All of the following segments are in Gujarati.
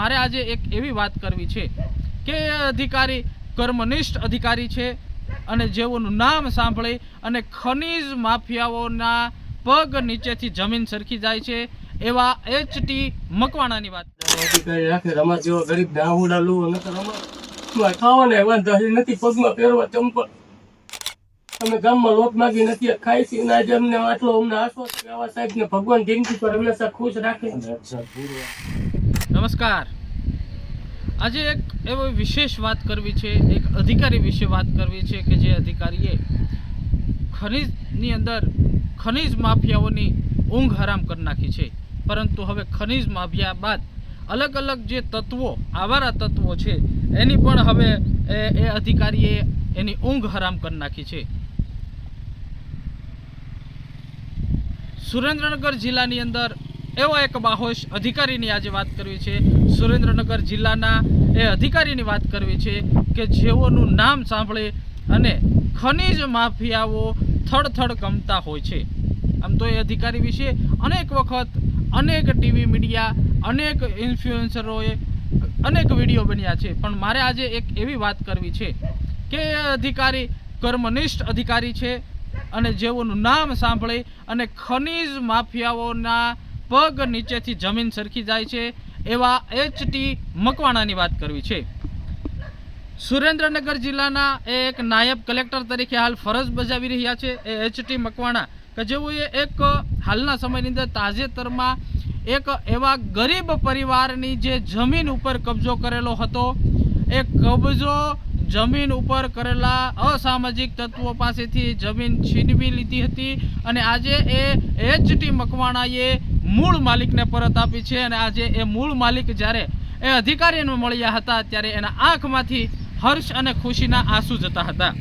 મારે આજે એક એવી વાત કરવી છે કે એ અધિકારી કર્મનિષ્ઠ અધિકારી છે અને જેઓનું નામ સાંભળી અને ખનીજ માફિયાઓના પગ નીચેથી જમીન સરકી જાય છે એવા એચ.ટી. મકવાણાની વાત. અધિકારી રાખે રમા જેવો ગરીબ દાહુડા લુ નકર રમા ખાવાને વાંધો નથી, પગમાં પહેરવા ચંપલ. અમે ગામમાં લોટ માગી નથી ખાઈ છીએ ને આજે અમને આશ્વાસ આવા સાહેબ ને ભગવાન જિંદગી પર હંમેશા ખુશ રાખે. નમસ્કાર. આજે એક એવો વિશેષ વાત કરવી છે, એક અધિકારી વિશે વાત કરવી છે કે જે અધિકારીએ ખનીજની અંદર ખનીજ માફિયાઓની ઊંઘ હરામ કરી નાખી છે. પરંતુ હવે ખનીજ માફિયા બાદ અલગ અલગ જે તત્વો, આવારા તત્વો છે એની પણ હવે એ અધિકારીએ એની ઊંઘ હરામ કરી નાખી છે. સુરેન્દ્રનગર જિલ્લાની અંદર એવો એક બાહોશ અધિકારીની આજે વાત કરવી છે. સુરેન્દ્રનગર જિલ્લાના એ અધિકારીની વાત કરવી છે કે જેઓનું નામ સાંભળી અને ખનીજ માફિયાઓ થડથડ કંપતા હોય છે. આમ તો એ અધિકારી વિશે અનેક વખત અનેક ટીવી મીડિયા, અનેક ઇન્ફ્લુએન્સરોએ અનેક વિડીયો બન્યા છે, પણ મારે આજે એક એવી વાત કરવી છે કે એ અધિકારી કર્મનિષ્ઠ અધિકારી છે અને જેઓનું નામ સાંભળી અને ખનીજ માફિયાઓના પગ નીચેથી જમીન સરકી જાય છે એવા એચ.ટી. મકવાણાની વાત કરવી છે. સુરેન્દ્રનગર જિલ્લાના એક નાયબ કલેક્ટર તરીકે હાલ ફરજ બજાવી રહ્યા છે એ એચ.ટી. મકવાણા, કે જેઓએ એક હાલના સમયની અંદર તાજેતરમાં એક એવા ગરીબ પરિવારની જે જમીન ઉપર કબજો કરેલો હતો, એ કબજો જમીન ઉપર કરેલા અસામાજિક તત્વો પાસેથી જમીન છીનવી લીધી હતી અને આજે એ એચ.ટી. મકવાણાએ મૂળ માલિકને પરત આપી છે. અને આજે એ મૂળ માલિક જ્યારે એ અધિકારીને મળ્યા હતા ત્યારે એના આંખમાંથી હર્ષ અને ખુશીના આંસુ જતા હતા.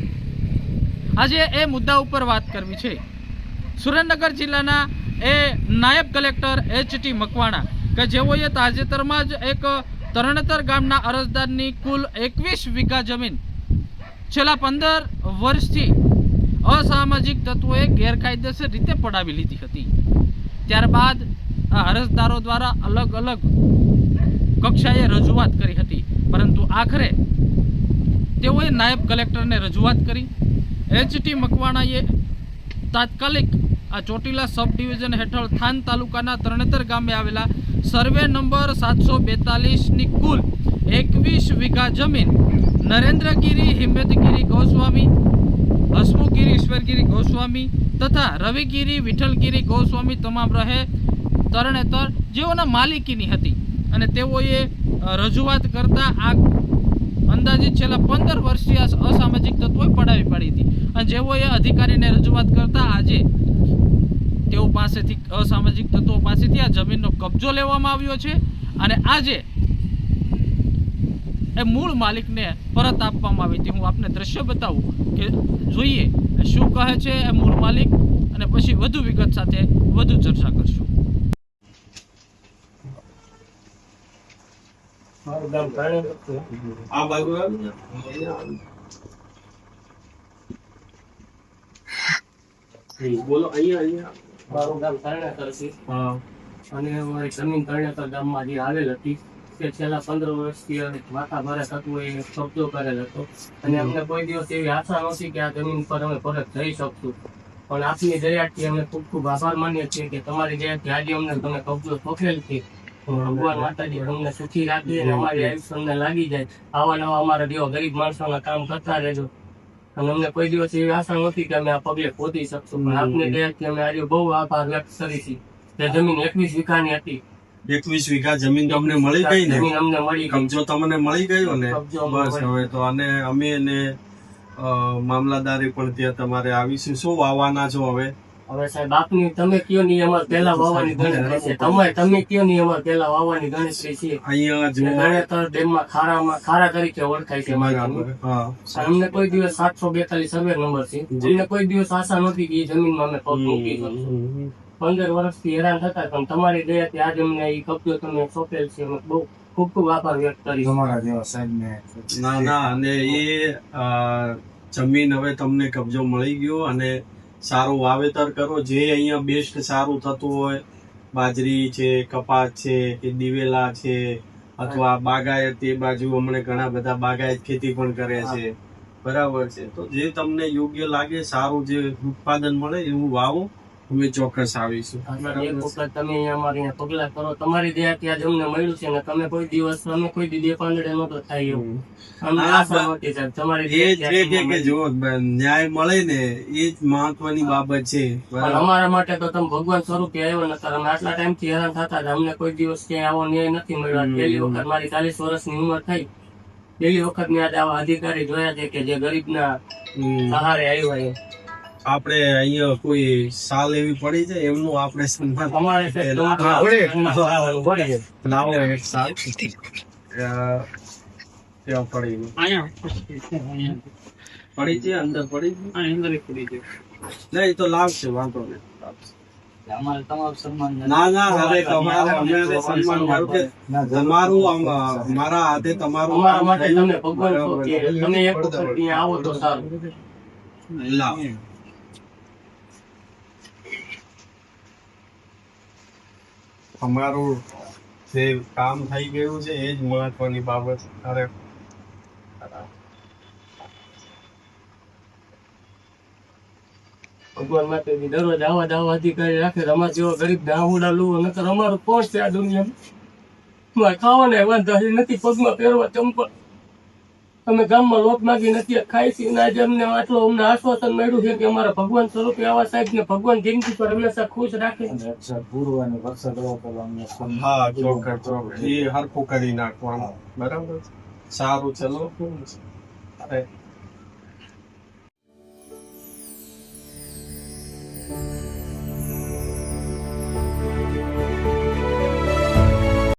આજે એ મુદ્દા ઉપર વાત કરવી છે. સુરેન્દ્રનગર જિલ્લાના એ નાયબ કલેક્ટર એચ.ટી. મકવાણા, કે જેઓએ તાજેતરમાં જ એક તરણેતર ગામના અરજદારની કુલ 21 વીઘા જમીન છેલ્લા 15 વર્ષથી અસામાજિક તત્વોએ ગેરકાયદેસર રીતે પડાવી લીધી હતી. ત્યારબાદ આ અરજદારો દ્વારા અલગ અલગ કક્ષાએ રજૂઆત કરી હતી, પરંતુ આખરે તેઓએ નાયબ કલેક્ટરને રજૂઆત કરી. એચ.ટી. મકવાણાએ તાત્કાલિક આ ચોટીલા સબ ડિવિઝન હેઠળ થાન તાલુકાના તરણેતર ગામે આવેલા સર્વે નંબર 742ની કુલ 21 વીઘા જમીન નરેન્દ્રગીરી હિંમતગીરી ગોસ્વામી, હસમુખગીરી ઈશ્વરગીરી ગોસ્વામી તથા રવિગીરી વિઠ્ઠલગીરી ગોસ્વામી તમામ રહે તરણેતર, જેઓના માલિકીની હતી. અને તેઓએ રજૂઆત કરતા આ અંદાજિત છેલ્લા 15 વર્ષથી અસામાજિક તત્વોએ પડાવી પાડી હતી. અને જેઓએ અધિકારીને રજૂઆત કરતા આજે તેઓ પાસેથી અસામાજિક તત્વો પાસેથી આ જમીનનો કબજો લેવામાં આવ્યો છે અને આજે એ મૂળ માલિકને પરત આપવામાં આવી હતી. હું આપને દ્રશ્ય બતાવું કે જોઈએ શું કહે છે એ મૂળ માલિક, અને પછી વધુ વિગત સાથે વધુ ચર્ચા કરશું. આ બાજુ બોલો. અહીંયા મારું ગામ તરણેતર છે અને અમારી જમીન તરણેતર ગામમાં જે આવેલ હતી તે છેલ્લા 15 વર્ષથી માથા ભારે તત્વોએ કબજો કરેલ હતો. અને અમને કોઈ દિવસ એવી આશા નહોતી કે આ જમીન પર અમે પરત જઈ શકશું, પણ આપની દયાથી અમે ખૂબ ખૂબ આભાર માનીએ છીએ કે તમારી દયાથી આજે અમને તમે કબજો સોંપેલ છે. ભગવાન માતાજી તમને સુખી રાખી અને અમારી આયુષ્ય અમને લાગી જાય. આવા નવા અમારા જેવા ગરીબ માણસોના કામ કરતા રહેજો. અને અમને કોઈ દિવસ એવી આશા નહોતી કે અમે આ પગલે પહોંચી શકશું, પણ આપની દયાથી અમે આજે બહુ આભાર વ્યક્ત કરી છે. તે જમીન 21 વીઘાની હતી. 21 વીઘા જમીન તમને મળી ગઈ ને? જમીન અમને મળી ગઈ. કબજો તમને મળી ગયો ને? બસ હવે તો આને અમે ને મામલાદારી પણ ત્યાં તમારે આવીશું. શું વાવવાના છો હવે? હવે સાહેબ આપની તમે કયો ની અમારે પહેલા વાવવાની ગણતરી છે. તમે કયો ની અમારે પહેલા વાવવાની ગણતરી છે. અહીંયા જો તરણેતર ડેમમાં ખારા તરીકે ઓળખાય છે. અમને કોઈ દિવસ 742 સર્વે નંબર છે. અમને કોઈ દિવસ આશા નહોતી કે એ જમીનમાં અમે પગ મૂકી શકશું. 15 વર્ષથી હેરાન થતા, પણ તમારી દયાથી આજે અમને એ કબજો તમે સોંપેલ છે. અમે બહુ ખૂબ ખૂબ આભાર વ્યક્ત કરી તમારા જેવા સાહેબને. ના અને એ જમીન હવે તમને કબજો મળી ગયો અને સારું વાવેતર કરો. જે અહીંયા બેસ્ટ સારું થતું હોય, બાજરી છે, કપાસ છે કે દિવેલા છે, અથવા બાગાયત એ બાજુ હમણાં ઘણા બધા બાગાયત ખેતી પણ કરે છે, બરાબર છે. તો જે તમને યોગ્ય લાગે, સારું જે ઉત્પાદન મળે એવું વાવો, અમે ચોક્કસ આવીશું. એક વખત તમે અહીંયા અમારે અહીંયા પગલા કરો, તમારી દયાથી આજ અમને મળ્યું છે ને તમે કોઈ દિવસ અમે કોઈ દી પાંદડે નહોતો થાય એવું અમને આશા નહોતી સાહેબ. તમારી એ દયાથી છે કે જો ન્યાય મળે ને એ જ મહત્વની બાબત છે, પણ બરાબર. અમારા માટે તો તમે ભગવાન સ્વરૂપે આવ્યો નતા. અમે આટલા ટાઈમ થી હેરાન થતા હતા, અમને કોઈ દિવસ ક્યાંય આવો ન્યાય નથી મળ્યો. આજ પહેલી વખત મારી 40 વર્ષની ઉંમર થઈ, પહેલી વખત મેં આજે આવા અધિકારી જોયા છે કે જે ગરીબના સહારે આવ્યા છે. આપણે અહીંયા કોઈ સાલ એવી પડી છે એમનું આપણે સન્માન અમારે છે આવવાનું પડે છે. લાવો એક સાલ ત્યાં પડી છે, અંદર પડી છે. નહીં તો લાવશે, વાંધો નહીં, લાવશે. ના ના હવે તમારે અમે સન્માન મારું કે તમારું મારા હાથે તમારું અમારા માટે તમને ભગવાન છો કે તમે એક વખત અહીંયા આવો તો સારું. લાવ. અમારું જે કામ થઈ ગયું છે એ જ મહત્વની બાબત. અરે ભગવાન માટે બી દરરોજ આવા અધિકારી રાખે. અમારા જેવા ગરીબ ને આવડા લુવો નકર અમારું કોણ છે આ દુનિયામાં? ખાવાના વાંધા નથી, પગમાં પહેરવા ચંપલ. અમે ગામમાં લોટ માગી નથી ખાઈ છીએ ને આજે અમને અમને આશ્વાસન મળ્યું છે કે અમારા ભગવાન સ્વરૂપે આવા સાહેબ ને ભગવાન જિંદગી પર હંમેશા ખુશ રાખે. હા, ચોક્કસ ચોક્કસ એ હરખું કરી નાખવાનું, બરાબર. સારું, ચલો. અરે